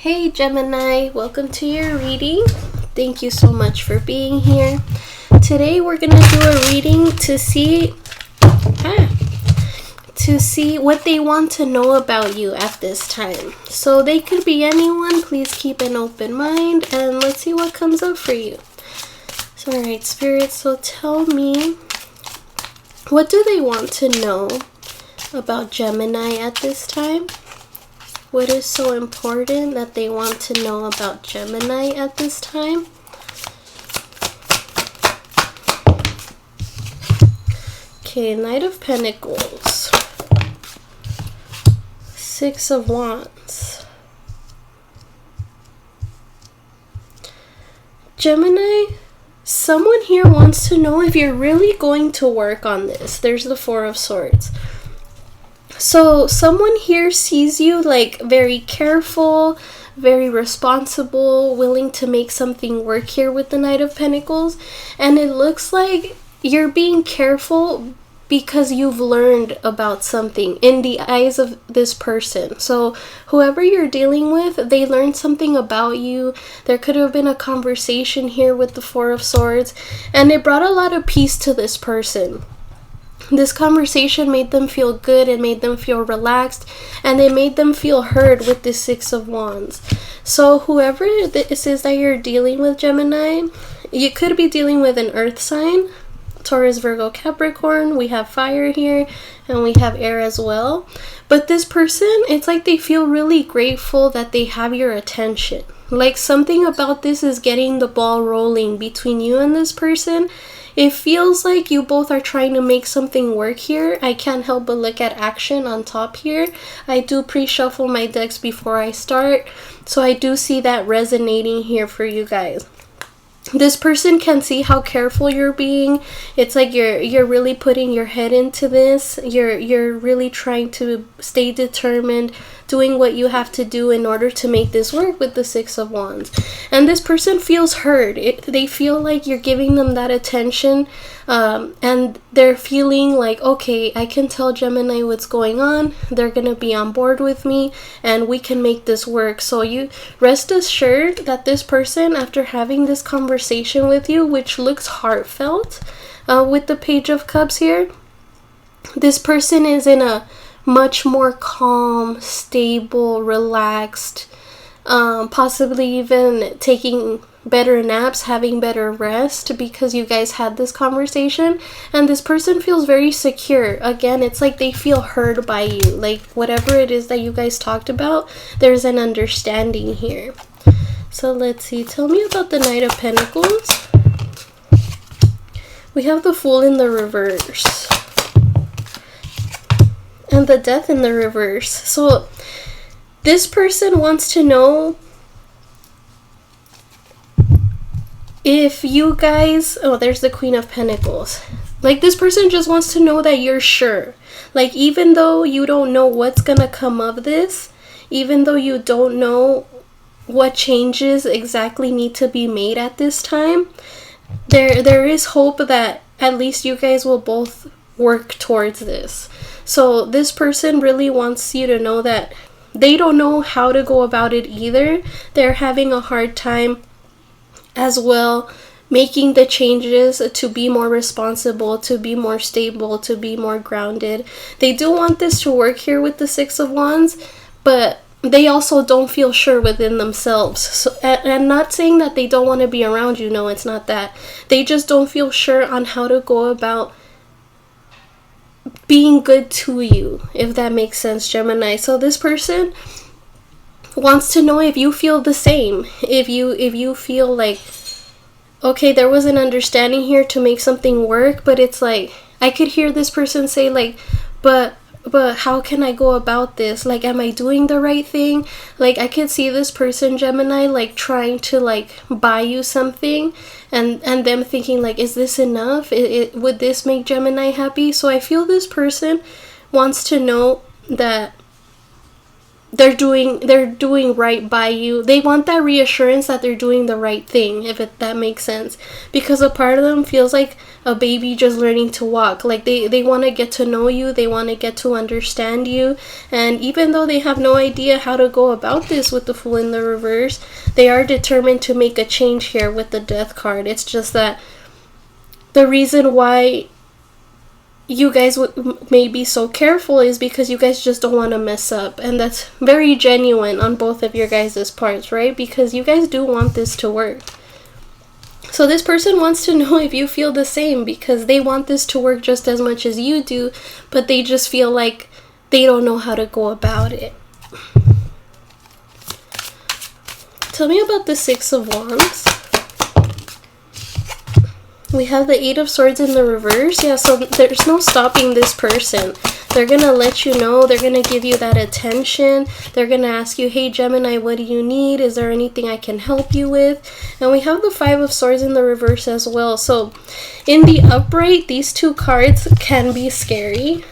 Hey Gemini, welcome to your reading. Thank you so much for being here. Today we're going to do a reading to see what they want to know about you at this time. So they could be anyone. Please keep an open mind and let's see what comes up for you. So alright, Spirit, so tell me, what do they want to know about Gemini at this time? What is so important that they want to know about Gemini at this time? Okay, Knight of Pentacles. Six of Wands. Gemini, someone here wants to know if you're really going to work on this. There's the Four of Swords. So someone here sees you like very careful, very responsible, willing to make something work here with the Knight of Pentacles. And it looks like you're being careful because you've learned about something in the eyes of this person. So whoever you're dealing with, they learned something about you. There could have been a conversation here with the Four of Swords, and it brought a lot of peace to this person. This conversation made them feel good and made them feel relaxed, and it made them feel heard with the Six of Wands. So whoever this is that you're dealing with, Gemini, you could be dealing with an earth sign, Taurus, Virgo, Capricorn. We have fire here and we have air as well. But this person, it's like they feel really grateful that they have your attention. Like something about this is getting the ball rolling between you and this person. It feels like you both are trying to make something work here. I can't help but look at action on top here. I do pre-shuffle my decks before I start, so I do see that resonating here for you guys. This person can see how careful you're being. It's like you're really putting your head into this. You're really trying to stay determined, doing what you have to do in order to make this work with the Six of Wands. And this person feels heard. They feel like you're giving them that attention, and they're feeling like, okay, I can tell Gemini what's going on. They're gonna be on board with me and we can make this work. So you rest assured that this person, after having this conversation with you, which looks heartfelt with the Page of Cups here, this person is in a much more calm, stable, relaxed, possibly even taking better naps, having better rest because you guys had this conversation. And this person feels very secure. Again, it's like they feel heard by you. Like whatever it is that you guys talked about, there's an understanding here. So let's see. Tell me about the Knight of Pentacles. We have the Fool in the reverse. And the Death in the reverse. So this person wants to know if you guys, oh, there's the Queen of Pentacles. Like this person just wants to know that you're sure. Like even though you don't know what's gonna come of this, even though you don't know what changes exactly need to be made at this time, there is hope that at least you guys will both work towards this. So this person really wants you to know that they don't know how to go about it either. They're having a hard time as well making the changes to be more responsible, to be more stable, to be more grounded. They do want this to work here with the Six of Wands, but they also don't feel sure within themselves. So, and I'm not saying that they don't want to be around you. No, it's not that. They just don't feel sure on how to go about being good to you, if that makes sense, Gemini. So this person wants to know if you feel the same. If you feel like, okay, there was an understanding here to make something work, but it's like I could hear this person say like, but how can I go about this? Like, am I doing the right thing? Like, I could see this person, Gemini, like trying to like buy you something and them thinking like, is this enough? Would this make Gemini happy? So I feel this person wants to know that they're doing right by you. They want that reassurance that they're doing the right thing, if that makes sense, because a part of them feels like a baby just learning to walk. Like they want to get to know you, they want to get to understand you, and even though they have no idea how to go about this with the Fool in the reverse, they are determined to make a change here with the Death card. It's just that the reason why you guys may be so careful is because you guys just don't want to mess up, and that's very genuine on both of your guys' parts, right? Because you guys do want this to work. So this person wants to know if you feel the same, because they want this to work just as much as you do, but they just feel like they don't know how to go about it. Tell me about the Six of Wands. We have the Eight of Swords in the reverse. Yeah, so there's no stopping this person. They're going to let you know. They're going to give you that attention. They're going to ask you, hey, Gemini, what do you need? Is there anything I can help you with? And we have the Five of Swords in the reverse as well. So in the upright, these two cards can be scary.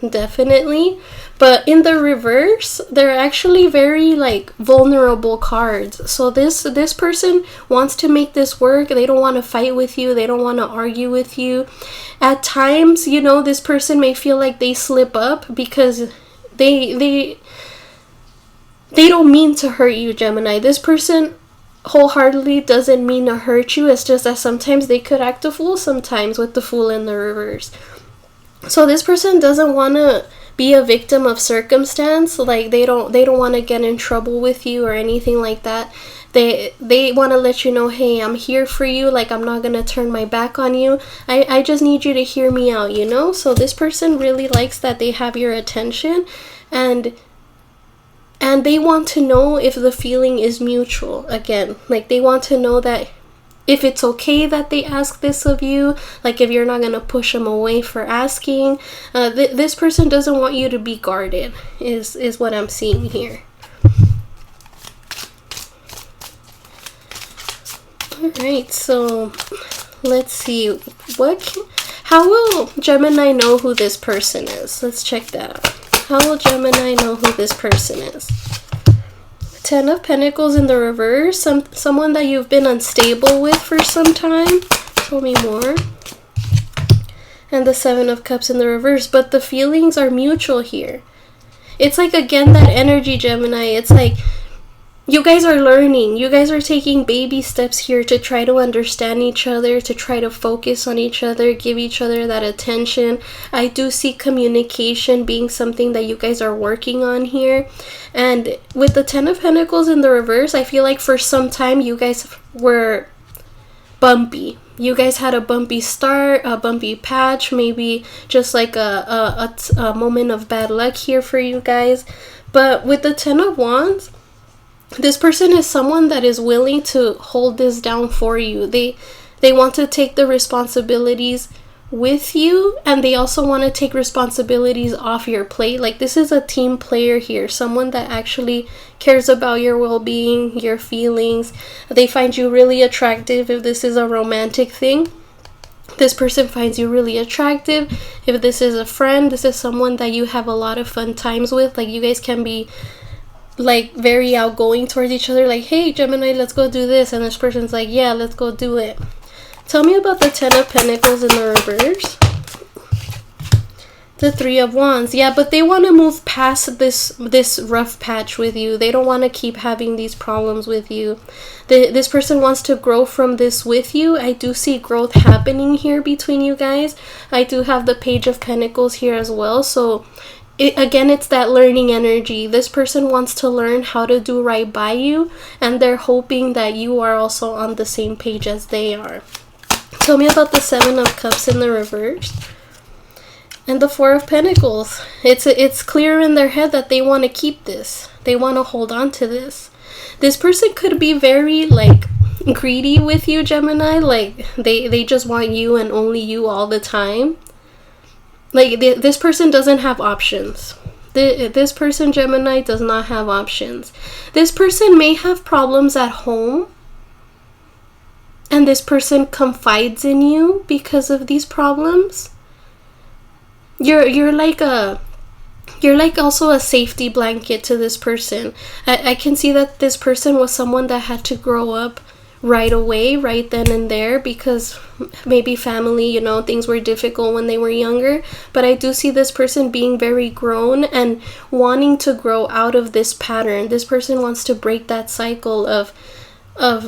Definitely. But in the reverse, they're actually very like vulnerable cards. So this person wants to make this work. They don't want to fight with you. They don't want to argue with you. At times, you know, this person may feel like they slip up because they don't mean to hurt you, Gemini. This person wholeheartedly doesn't mean to hurt you. It's just that sometimes they could act a fool sometimes with the Fool in the reverse. So this person doesn't want to be a victim of circumstance. Like they don't want to get in trouble with you or anything like that. They want to let you know, hey, I'm here for you. Like, I'm not going to turn my back on you. I just need you to hear me out, you know? So this person really likes that they have your attention, and they want to know if the feeling is mutual. Again, like they want to know that if it's okay that they ask this of you, like if you're not going to push them away for asking. This person doesn't want you to be guarded, is what I'm seeing here. Alright, so let's see. How will Gemini know who this person is? Let's check that out. How will Gemini know who this person is? Ten of Pentacles in the reverse. Someone that you've been unstable with for some time. Tell me more. And the Seven of Cups in the reverse. But the feelings are mutual here. It's like, again, that energy, Gemini. It's like you guys are learning. You guys are taking baby steps here to try to understand each other, to try to focus on each other, give each other that attention. I do see communication being something that you guys are working on here. And with the Ten of Pentacles in the reverse, I feel like for some time you guys were bumpy. You guys had a bumpy start, a bumpy patch, maybe just like a moment of bad luck here for you guys. But with the Ten of Wands, this person is someone that is willing to hold this down for you. They want to take the responsibilities with you, and they also want to take responsibilities off your plate. Like, this is a team player here, someone that actually cares about your well-being, your feelings. They find you really attractive if this is a romantic thing. This person finds you really attractive. If this is a friend, this is someone that you have a lot of fun times with. Like, you guys can be like very outgoing towards each other, like, hey Gemini, let's go do this, and this person's like, yeah, let's go do it. Tell me about the Ten of Pentacles in the reverse. The Three of Wands. Yeah, but they want to move past this rough patch with you. They don't want to keep having these problems with you. This person wants to grow from this with you. I do see growth happening here between you guys. I do have the Page of Pentacles here as well, so again, it's that learning energy. This person wants to learn how to do right by you, and they're hoping that you are also on the same page as they are. Tell me about the Seven of Cups in the reverse. And the Four of Pentacles. It's clear in their head that they want to keep this. They want to hold on to this. This person could be very, like, greedy with you, Gemini. Like, they just want you and only you all the time. Like, this person doesn't have options. This person, Gemini, does not have options. This person may have problems at home, and this person confides in you because of these problems. You're like you're like also a safety blanket to this person. I can see that this person was someone that had to grow up right away, right then and there, because maybe family, you know, things were difficult when they were younger. But I do see this person being very grown and wanting to grow out of this pattern. This person wants to break that cycle of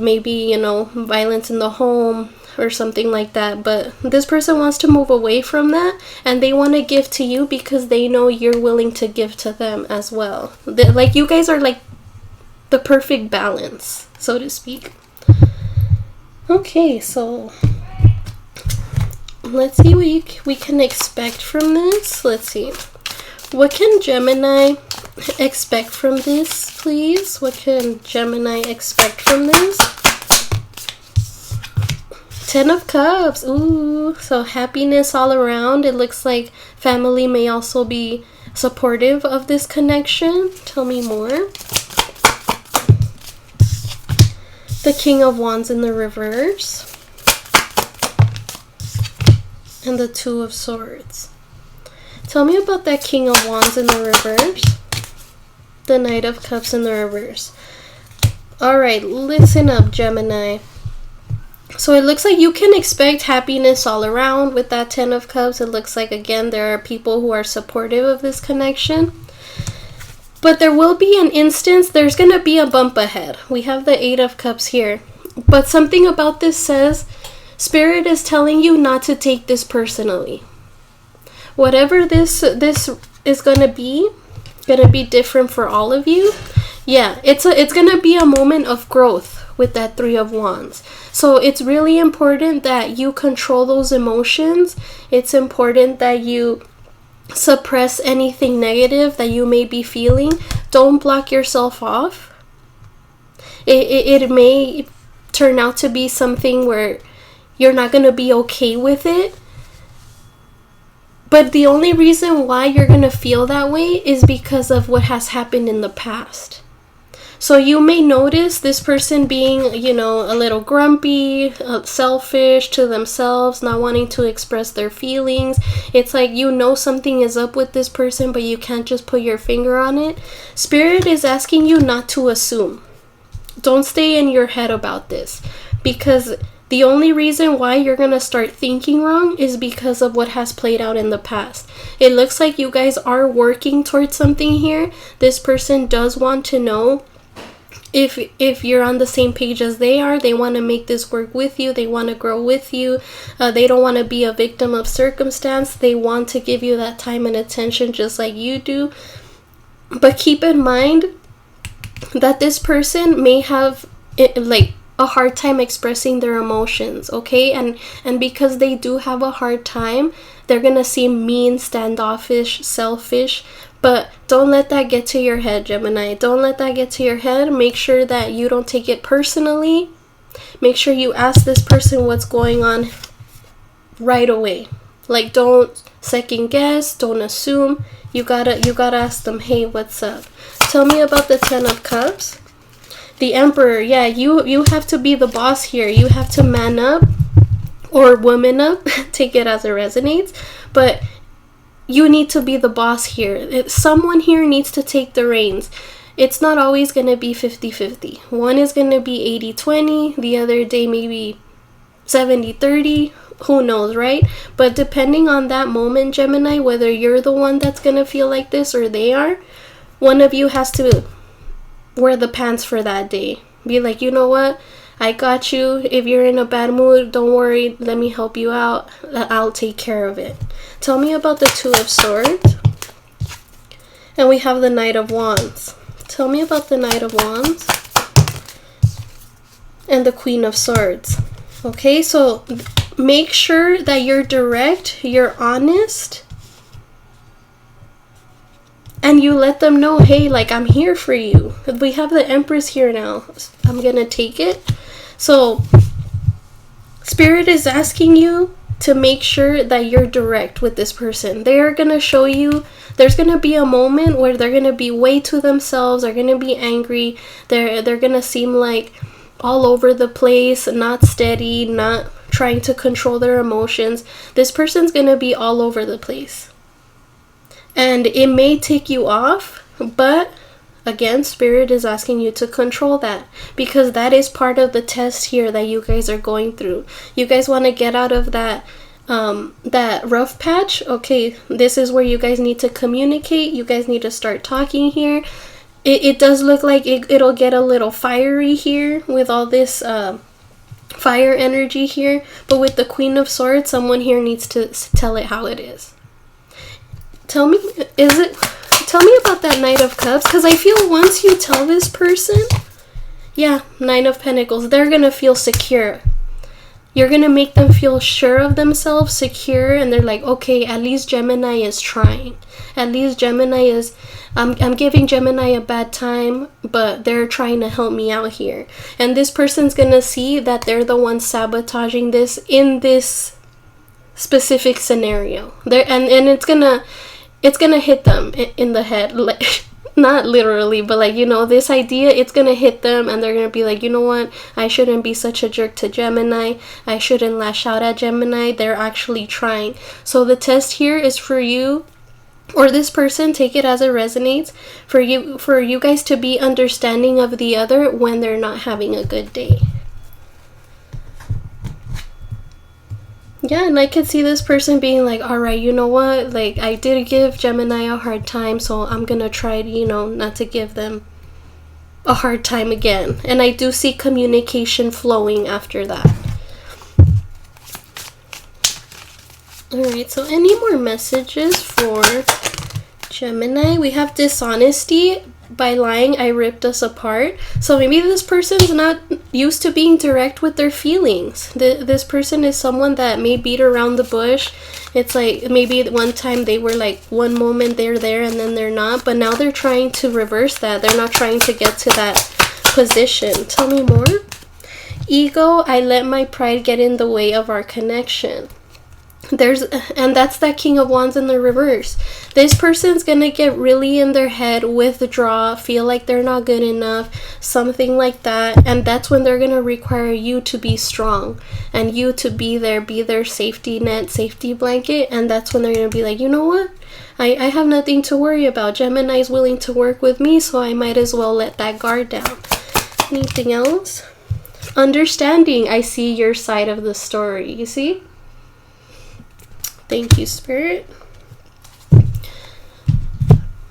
maybe, you know, violence in the home or something like that. But this person wants to move away from that, and they want to give to you because they know you're willing to give to them as well. Like, you guys are like the perfect balance, so to speak. Okay, so let's see what we can expect from this. Let's see. What can Gemini expect from this, please? What can Gemini expect from this? 10 of Cups. Ooh, so happiness all around. It looks like family may also be supportive of this connection. Tell me more. The King of Wands in the reverse. And the Two of Swords. Tell me about that King of Wands in the reverse. The Knight of Cups in the reverse. Alright, listen up, Gemini. So it looks like you can expect happiness all around with that 10 of Cups. It looks like, again, there are people who are supportive of this connection. But there will be an instance, there's going to be a bump ahead. We have the 8 of Cups here. But something about this says, Spirit is telling you not to take this personally. Whatever this is going to be different for all of you. Yeah, it's going to be a moment of growth with that 3 of Wands. So it's really important that you control those emotions. It's important that you suppress anything negative that you may be feeling. Don't block yourself off. It may turn out to be something where you're not going to be okay with it. But the only reason why you're going to feel that way is because of what has happened in the past. So you may notice this person being, you know, a little grumpy, selfish to themselves, not wanting to express their feelings. It's like you know something is up with this person, but you can't just put your finger on it. Spirit is asking you not to assume. Don't stay in your head about this, because the only reason why you're going to start thinking wrong is because of what has played out in the past. It looks like you guys are working towards something here. This person does want to know if you're on the same page as they are. They want to make this work with you. They want to grow with you. They don't want to be a victim of circumstance. They want to give you that time and attention just like you do. But keep in mind that this person may have like a hard time expressing their emotions, okay? And because they do have a hard time, they're gonna seem mean, standoffish, selfish. But don't let that get to your head, Gemini. Don't let that get to your head. Make sure that you don't take it personally. Make sure you ask this person what's going on right away. Like, don't second guess, don't assume. You gotta ask them, hey, what's up? Tell me about the 10 of Cups. The Emperor, yeah, you have to be the boss here. You have to man up or woman up. Take it as it resonates. But you need to be the boss here. Someone here needs to take the reins. It's not always going to be 50-50. One is going to be 80-20. The other day maybe 70-30. Who knows, right? But depending on that moment, Gemini, whether you're the one that's going to feel like this or they are, one of you has to wear the pants for that day. Be like, you know what? I got you. If you're in a bad mood, don't worry. Let me help you out. I'll take care of it. Tell me about the 2 of Swords. And we have the Knight of Wands. Tell me about the Knight of Wands. And the Queen of Swords. Okay, so make sure that you're direct, you're honest. And you let them know, hey, like, I'm here for you. We have the Empress here now. I'm going to take it. So, Spirit is asking you to make sure that you're direct with this person. They're going to show you, there's going to be a moment where they're going to be way to themselves. They're going to be angry. They're going to seem like all over the place, not steady, not trying to control their emotions. This person's going to be all over the place. And it may tick you off, but again, Spirit is asking you to control that, because that is part of the test here that you guys are going through. You guys want to get out of that rough patch. Okay, this is where you guys need to communicate. You guys need to start talking here. It does look like it'll get a little fiery here with all this fire energy here, but with the Queen of Swords, someone here needs to tell it how it is. Tell me about that Knight of Cups, because I feel once you tell this person, yeah, Nine of Pentacles, they're gonna feel secure. You're gonna make them feel sure of themselves, secure, and they're like, okay, at least Gemini is trying. At least Gemini is, I'm giving Gemini a bad time, but they're trying to help me out here. And this person's gonna see that they're the ones sabotaging this in this specific scenario. And it's gonna hit them in the head, like, not literally, but like, you know, this idea, it's gonna hit them, and they're gonna be like, you know what, I shouldn't be such a jerk to Gemini, I shouldn't lash out at Gemini, they're actually trying. So the test here is for you, or this person, take it as it resonates, for you guys to be understanding of the other when they're not having a good day. Yeah, and I could see this person being like, all right, you know what, like, I did give Gemini a hard time, so I'm gonna try to, you know, not to give them a hard time again. And I do see communication flowing after that. Alright, so any more messages for Gemini? We have dishonesty. By lying, I ripped us apart. So maybe this person's not used to being direct with their feelings. This person is someone that may beat around the bush. It's like maybe one time they were like, one moment they're there and then they're not. But now they're trying to reverse that. They're not trying to get to that position. Tell me more. Ego, I let my pride get in the way of our connection. And that's that King of Wands in the reverse. This person's gonna get really in their head, withdraw, feel like they're not good enough, something like that. And that's when they're gonna require you to be strong and you to be their safety net, safety blanket. And that's when they're gonna be like, you know what, I have nothing to worry about. Gemini's willing to work with me, so I might as well let that guard down. Anything else? Understanding, I see your side of the story. You see? Thank you, Spirit.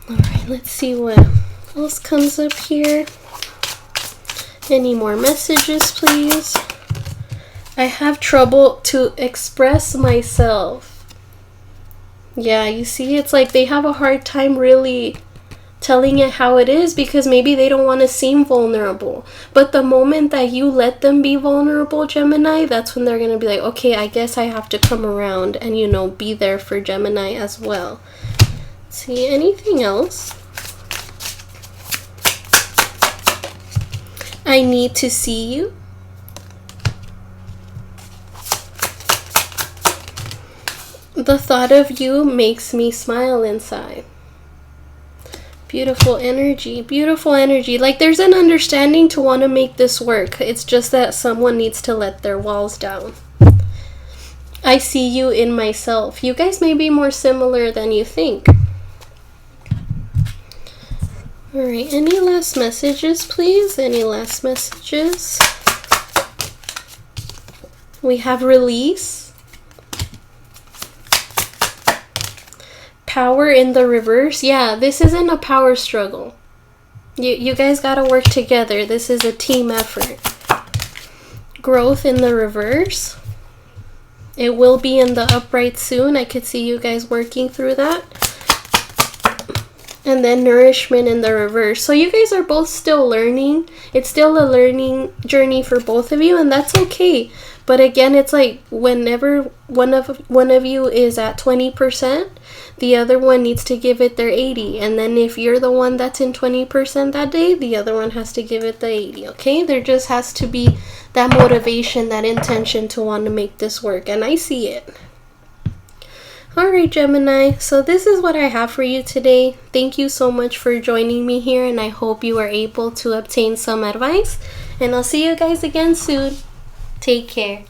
Alright, let's see what else comes up here. Any more messages, please? I have trouble to express myself. Yeah, you see, it's like they have a hard time really telling it how it is, because maybe they don't want to seem vulnerable. But the moment that you let them be vulnerable, Gemini, that's when they're going to be like, okay, I guess I have to come around and, you know, be there for Gemini as well. Let's see, anything else? I need to see you. The thought of you makes me smile inside. Beautiful energy, beautiful energy. Like there's an understanding to want to make this work. It's just that someone needs to let their walls down. I see you in myself. You guys may be more similar than you think. Alright, any last messages, please? Any last messages? We have release. Power in the reverse. Yeah, this isn't a power struggle. You guys gotta work together. This is a team effort. Growth in the reverse. It will be in the upright soon. I could see you guys working through that. And then nourishment in the reverse. So you guys are both still learning. It's still a learning journey for both of you, and that's okay. But again, it's like whenever one of you is at 20%, the other one needs to give it their 80. And then if you're the one that's in 20% that day, the other one has to give it the 80, okay? There just has to be that motivation, that intention to want to make this work, and I see it. Alright, Gemini, so this is what I have for you today. Thank you so much for joining me here, and I hope you are able to obtain some advice. And I'll see you guys again soon. Take care.